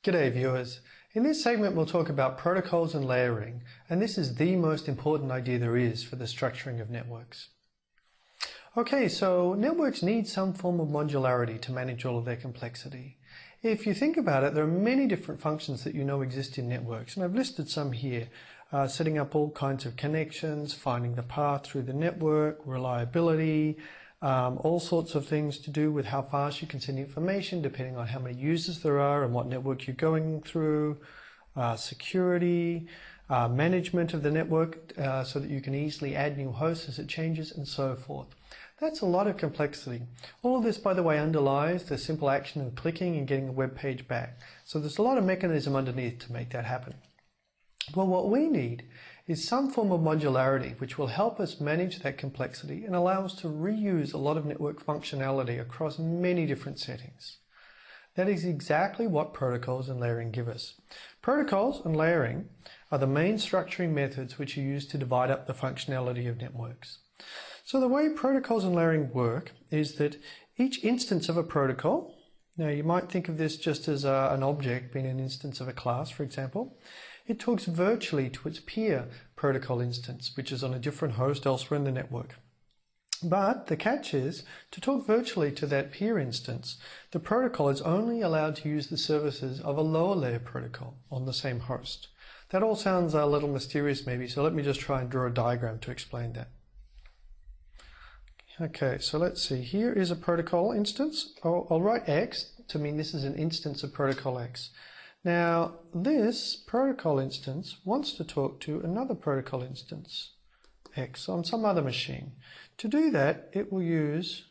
G'day viewers. In this segment we'll talk about protocols and layering, and this is the most important idea there is for the structuring of networks. Okay, so networks need some form of modularity to manage all of their complexity. If you think about it, there are many different functions that you know exist in networks, and I've listed some here. Setting up all kinds of connections, finding the path through the network, reliability, all sorts of things to do with how fast you can send information depending on how many users there are and what network you're going through, security, management of the network so that you can easily add new hosts as it changes, and so forth. That's a lot of complexity. All of this, by the way, underlies the simple action of clicking and getting a web page back. So there's a lot of mechanism underneath to make that happen. Well, what we need is some form of modularity which will help us manage that complexity and allow us to reuse a lot of network functionality across many different settings. That is exactly what protocols and layering give us. Protocols and layering are the main structuring methods which are used to divide up the functionality of networks. So the way protocols and layering work is that each instance of a protocol, now you might think of this just as an object being an instance of a class, for example, it talks virtually to its peer protocol instance, which is on a different host elsewhere in the network. But the catch is, to talk virtually to that peer instance, the protocol is only allowed to use the services of a lower layer protocol on the same host. That all sounds a little mysterious maybe, so let me just try and draw a diagram to explain that. Okay, so let's see, here is a protocol instance. I'll write X to mean this is an instance of protocol X. Now, this protocol instance wants to talk to another protocol instance, X, on some other machine. To do that, it will use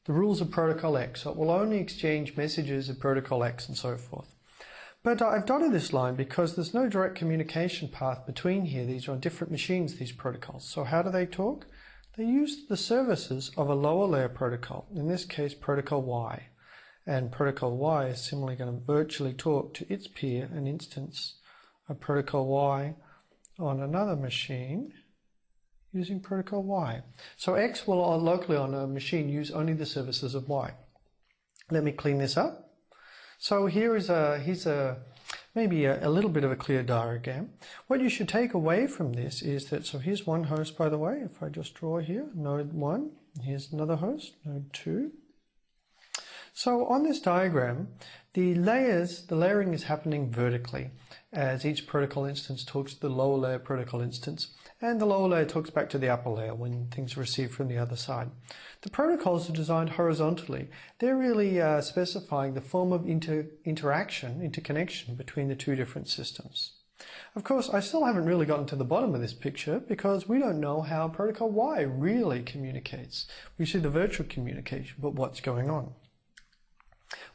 the rules of protocol X. So it will only exchange messages of protocol X and so forth. But I've dotted this line because there's no direct communication path between here. These are on different machines, these protocols. So how do they talk? They use the services of a lower layer protocol, in this case protocol Y. And protocol Y is similarly going to virtually talk to its peer, an instance of protocol Y on another machine using protocol Y. So X will locally on a machine use only the services of Y. Let me clean this up. So here's maybe a little bit of a clear diagram. What you should take away from this is that, so here's one host, by the way, if I just draw here, node 1, here's another host, node 2. So on this diagram, the layering is happening vertically as each protocol instance talks to the lower layer protocol instance, and the lower layer talks back to the upper layer when things are received from the other side. The protocols are designed horizontally. They're really specifying the form of interconnection between the two different systems. Of course, I still haven't really gotten to the bottom of this picture because we don't know how protocol Y really communicates. We see the virtual communication, but what's going on?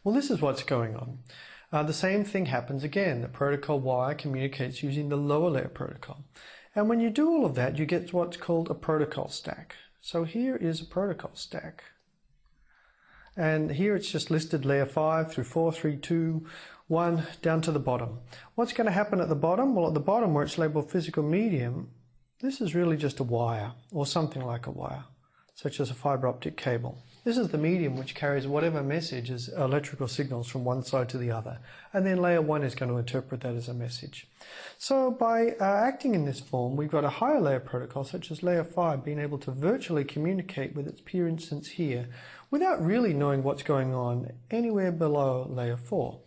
Well, this is what's going on. The same thing happens again. The protocol Y communicates using the lower layer protocol. And when you do all of that, you get what's called a protocol stack. So here is a protocol stack. And here it's just listed layer 5 through 4, 3, 2, 1, down to the bottom. What's going to happen at the bottom? Well, at the bottom where it's labeled physical medium, this is really just a wire, or something like a wire, such as a fiber optic cable. This is the medium which carries whatever message as electrical signals from one side to the other, and then layer 1 is going to interpret that as a message. So by acting in this form, we've got a higher layer protocol such as layer 5 being able to virtually communicate with its peer instance here without really knowing what's going on anywhere below layer 4.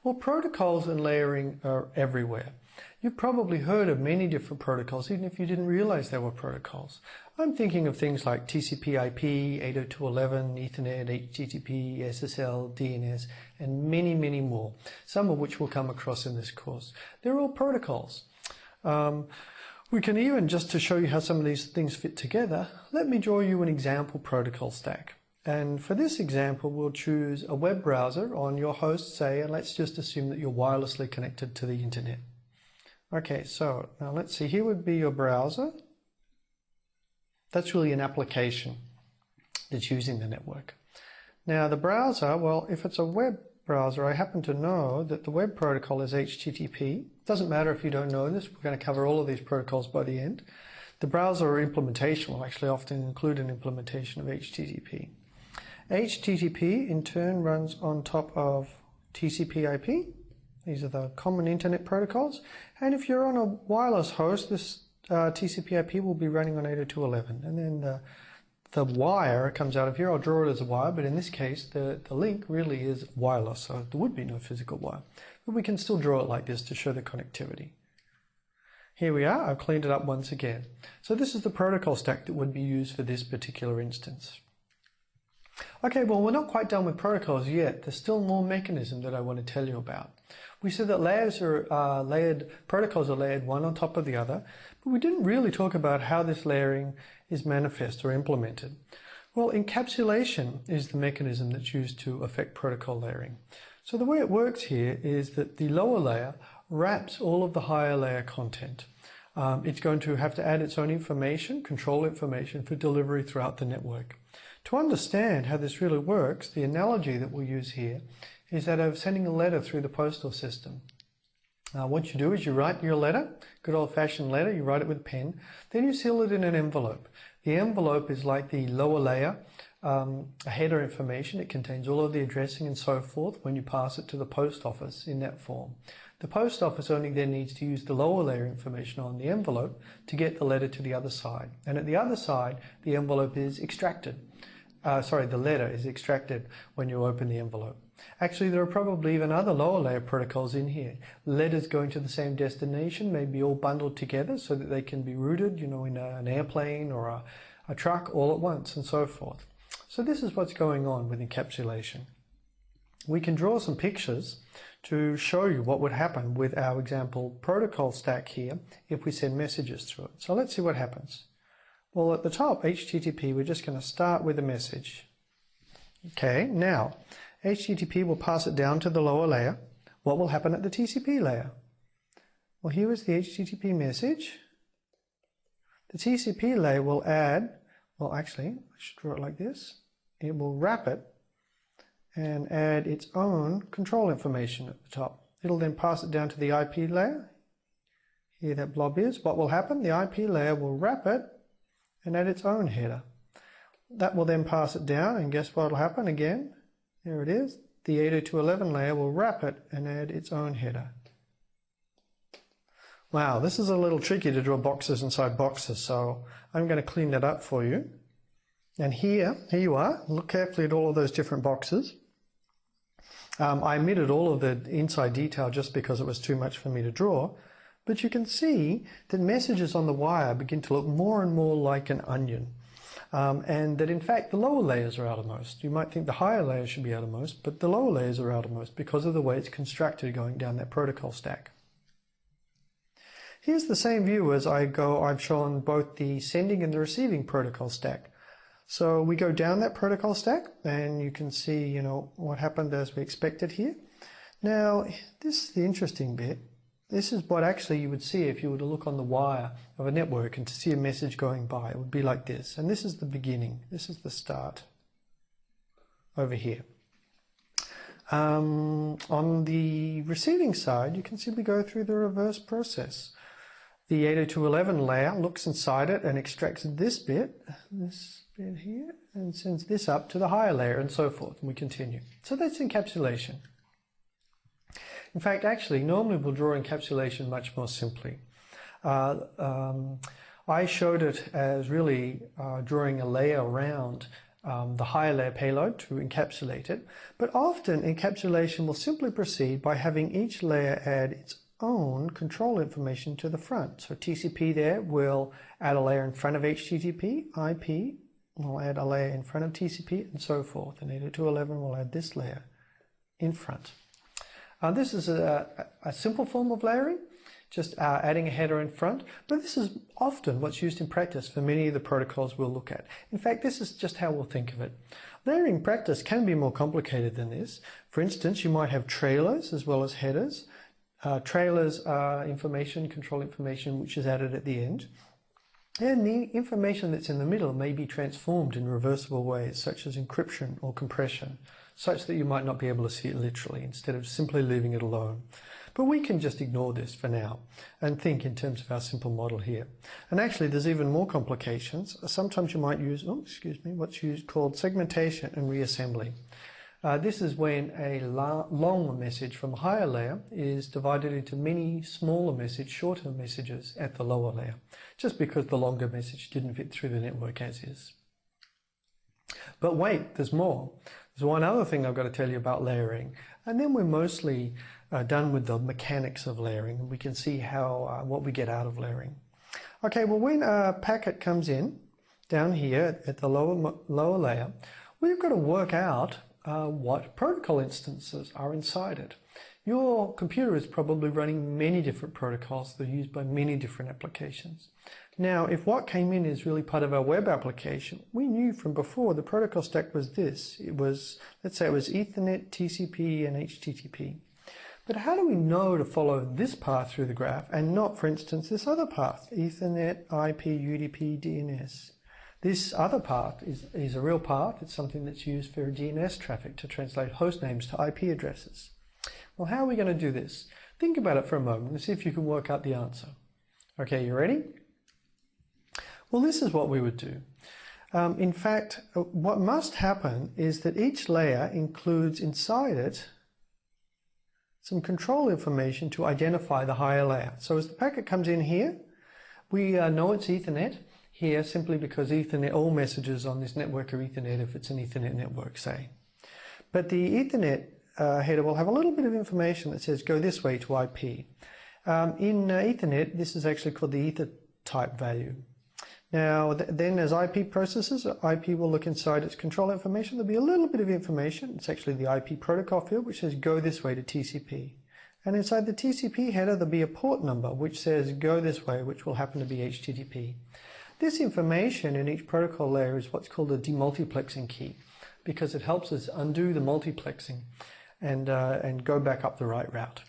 Well, protocols and layering are everywhere. You've probably heard of many different protocols, even if you didn't realize they were protocols. I'm thinking of things like TCP/IP, 802.11, Ethernet, HTTP, SSL, DNS, and many, many more, some of which we'll come across in this course. They're all protocols. We can even, just to show you how some of these things fit together, let me draw you an example protocol stack. And for this example, we'll choose a web browser on your host, say, and let's just assume that you're wirelessly connected to the internet. Okay, so now let's see, here would be your browser. That's really an application that's using the network. Now the browser, well, if it's a web browser, I happen to know that the web protocol is HTTP. Doesn't matter if you don't know this, we're going to cover all of these protocols by the end. The browser implementation will actually often include an implementation of HTTP. HTTP in turn runs on top of TCP/IP. These are the common internet protocols. And if you're on a wireless host, this TCP/IP will be running on 802.11. And then the wire comes out of here. I'll draw it as a wire, but in this case, the link really is wireless, so there would be no physical wire. But we can still draw it like this to show the connectivity. Here we are. I've cleaned it up once again. So this is the protocol stack that would be used for this particular instance. Okay, well, we're not quite done with protocols yet. There's still more mechanism that I want to tell you about. We said that protocols are layered one on top of the other, but we didn't really talk about how this layering is manifest or implemented. Well, encapsulation is the mechanism that's used to affect protocol layering. So the way it works here is that the lower layer wraps all of the higher layer content. It's going to have to add its own information, control information for delivery throughout the network. To understand how this really works, the analogy that we'll use here is that of sending a letter through the postal system. What you do is you write your letter, good old-fashioned letter, you write it with a pen, then you seal it in an envelope. The envelope is like the lower layer, a header information. It contains all of the addressing and so forth when you pass it to the post office in that form. The post office only then needs to use the lower layer information on the envelope to get the letter to the other side. And at the other side, the envelope is extracted. The letter is extracted when you open the envelope. Actually, there are probably even other lower layer protocols in here. Letters going to the same destination may be all bundled together so that they can be routed, in an airplane or a truck all at once and so forth. So this is what's going on with encapsulation. We can draw some pictures to show you what would happen with our example protocol stack here if we send messages through it. So let's see what happens. Well, at the top, HTTP, we're just going to start with a message. Okay, now, HTTP will pass it down to the lower layer. What will happen at the TCP layer? Well, here is the HTTP message. The TCP layer will add, well, actually, I should draw it like this. It will wrap it and add its own control information at the top. It'll then pass it down to the IP layer. Here that blob is. What will happen? The IP layer will wrap it and add its own header. That will then pass it down, and guess what will happen again? There it is. The 802.11 layer will wrap it and add its own header. Wow, this is a little tricky to draw boxes inside boxes, so I'm going to clean that up for you. And here you are. Look carefully at all of those different boxes. I omitted all of the inside detail just because it was too much for me to draw. But you can see that messages on the wire begin to look more and more like an onion. And that in fact the lower layers are outermost. You might think the higher layers should be outermost, but the lower layers are outermost because of the way it's constructed going down that protocol stack. Here's the same view as I've shown both the sending and the receiving protocol stack. So we go down that protocol stack and you can see, what happened as we expected here. Now, this is the interesting bit. This is what actually you would see if you were to look on the wire of a network and to see a message going by. It would be like this. And this is the beginning. This is the start over here. On the receiving side, you can simply go through the reverse process. The 802.11 layer looks inside it and extracts this bit here, and sends this up to the higher layer and so forth. And we continue. So that's encapsulation. In fact, actually, normally we'll draw encapsulation much more simply. I showed it as really drawing a layer around the higher layer payload to encapsulate it, but often encapsulation will simply proceed by having each layer add its own control information to the front. So TCP there will add a layer in front of HTTP, IP will add a layer in front of TCP, and so forth. And 802.11 will add this layer in front. This is a simple form of layering, just adding a header in front, but this is often what's used in practice for many of the protocols we'll look at. In fact, this is just how we'll think of it. Layering in practice can be more complicated than this. For instance, you might have trailers as well as headers. Trailers are control information, which is added at the end. And the information that's in the middle may be transformed in reversible ways, such as encryption or compression, such that you might not be able to see it literally, instead of simply leaving it alone. But we can just ignore this for now and think in terms of our simple model here. And actually there's even more complications. Sometimes you might use, what's called segmentation and reassembly. This is when a long message from a higher layer is divided into many smaller shorter messages at the lower layer, just because the longer message didn't fit through the network as is. But wait, there's more. There's one other thing I've got to tell you about layering, and then we're mostly done with the mechanics of layering, and we can see how what we get out of layering. Okay, well, when a packet comes in down here at the lower layer, we've got to work out what protocol instances are inside it. Your computer is probably running many different protocols that are used by many different applications. Now, if what came in is really part of our web application, we knew from before the protocol stack was this. It was, let's say it was Ethernet, TCP, and HTTP. But how do we know to follow this path through the graph and not, for instance, this other path, Ethernet, IP, UDP, DNS? This other path is a real path. It's something that's used for DNS traffic to translate host names to IP addresses. Well, how are we going to do this? Think about it for a moment and see if you can work out the answer. Okay, you ready? Well, this is what we would do. In fact, what must happen is that each layer includes inside it some control information to identify the higher layer. So as the packet comes in here, we know it's Ethernet here simply because Ethernet, all messages on this network are Ethernet if it's an Ethernet network, say. But the Ethernet header will have a little bit of information that says go this way to IP. In Ethernet, this is actually called the ether type value. Now, then as IP processes, IP will look inside its control information. There'll be a little bit of information. It's actually the IP protocol field, which says go this way to TCP. And inside the TCP header, there'll be a port number, which says go this way, which will happen to be HTTP. This information in each protocol layer is what's called a demultiplexing key, because it helps us undo the multiplexing and go back up the right route.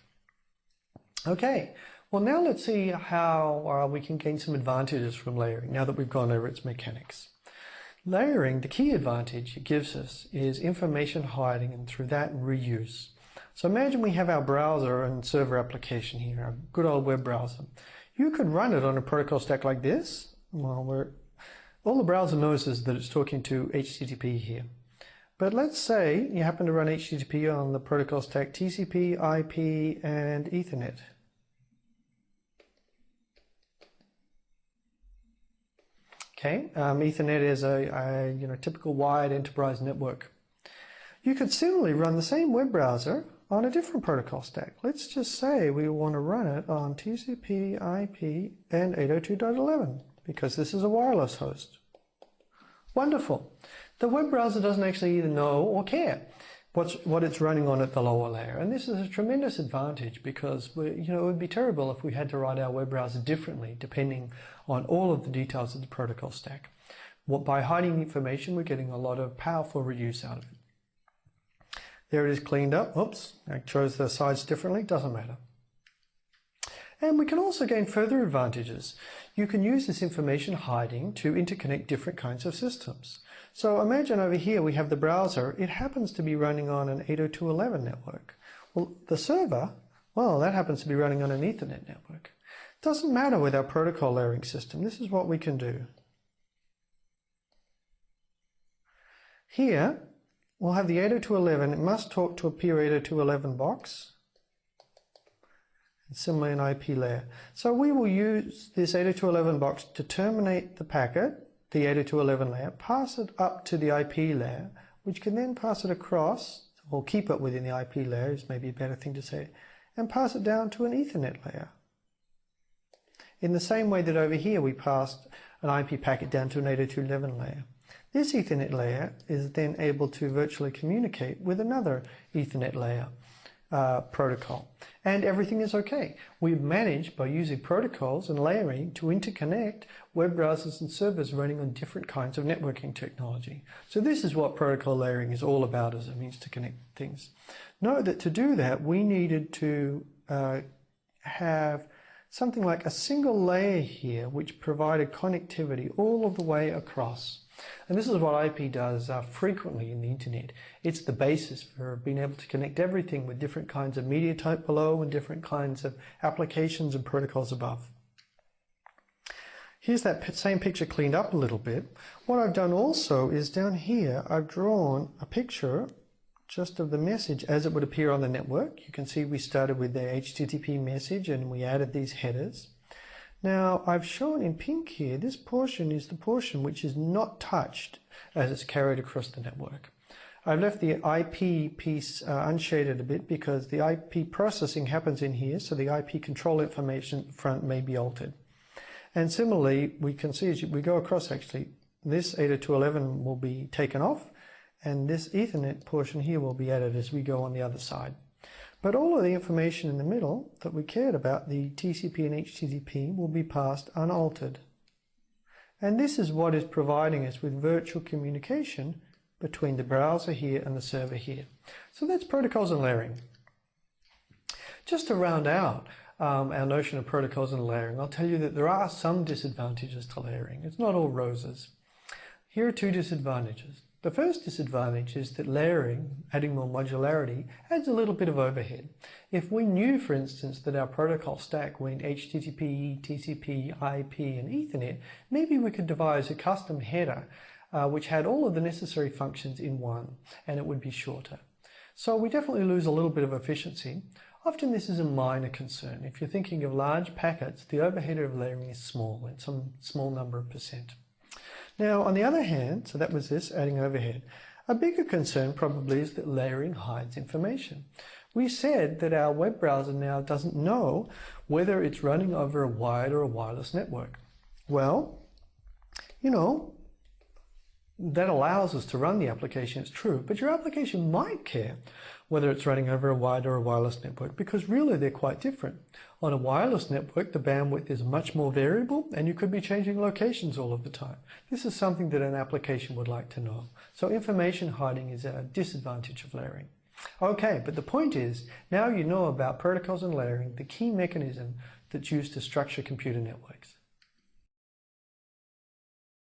Okay. Well, now let's see how we can gain some advantages from layering, now that we've gone over its mechanics. Layering, the key advantage it gives us is information hiding, and through that, reuse. So imagine we have our browser and server application here, our good old web browser. You could run it on a protocol stack like this. Well, all the browser knows is that it's talking to HTTP here. But let's say you happen to run HTTP on the protocol stack TCP, IP, and Ethernet. Okay, Ethernet is a typical wired enterprise network. You could similarly run the same web browser on a different protocol stack. Let's just say we want to run it on TCP, IP, and 802.11 because this is a wireless host. Wonderful. The web browser doesn't actually either know or care what it's running on at the lower layer, and this is a tremendous advantage because it would be terrible if we had to write our web browser differently depending on all of the details of the protocol stack. By hiding information, we're getting a lot of powerful reuse out of it. There it is cleaned up. Oops, I chose the sides differently. Doesn't matter. And we can also gain further advantages. You can use this information hiding to interconnect different kinds of systems. So imagine over here we have the browser. It happens to be running on an 802.11 network. Well, the server, that happens to be running on an Ethernet network. Doesn't matter with our protocol layering system. This is what we can do. Here, we'll have the 802.11. It must talk to a peer 802.11 box. And similarly an IP layer. So we will use this 802.11 box to terminate the packet, the 802.11 layer, pass it up to the IP layer, which can then pass it across, or keep it within the IP layer is maybe a better thing to say, and pass it down to an Ethernet layer. In the same way that over here we passed an IP packet down to an 802.11 layer. This Ethernet layer is then able to virtually communicate with another Ethernet layer protocol. And everything is okay. We've managed, by using protocols and layering, to interconnect web browsers and servers running on different kinds of networking technology. So this is what protocol layering is all about as a means to connect things. Note that to do that, we needed to have something like a single layer here which provided connectivity all of the way across. And this is what IP does frequently in the internet. It's the basis for being able to connect everything with different kinds of media type below and different kinds of applications and protocols above. Here's that same picture cleaned up a little bit. What I've done also is down here, I've drawn a picture just of the message as it would appear on the network. You can see we started with the HTTP message and we added these headers. Now I've shown in pink here, this portion is the portion which is not touched as it's carried across the network. I've left the IP piece unshaded a bit because the IP processing happens in here, so the IP control information front may be altered. And similarly, we can see as we go across, actually, this 802.11 will be taken off, and this Ethernet portion here will be added as we go on the other side. But all of the information in the middle that we cared about, the TCP and HTTP, will be passed unaltered. And this is what is providing us with virtual communication between the browser here and the server here. So that's protocols and layering. Just to round out our notion of protocols and layering, I'll tell you that there are some disadvantages to layering. It's not all roses. Here are two disadvantages. The first disadvantage is that layering, adding more modularity, adds a little bit of overhead. If we knew, for instance, that our protocol stack went HTTP, TCP, IP, and Ethernet, maybe we could devise a custom header which had all of the necessary functions in one, and it would be shorter. So we definitely lose a little bit of efficiency. Often this is a minor concern. If you're thinking of large packets, the overhead of layering is small, in some small number of percent. Now, on the other hand, so that was this, adding overhead. A bigger concern probably is that layering hides information. We said that our web browser now doesn't know whether it's running over a wired or a wireless network. Well, you know, that allows us to run the application, it's true, but your application might care whether it's running over a wired or a wireless network, because really they're quite different. On a wireless network, the bandwidth is much more variable and you could be changing locations all of the time. This is something that an application would like to know. So information hiding is a disadvantage of layering. Okay, but the point is, now you know about protocols and layering, the key mechanism that's used to structure computer networks.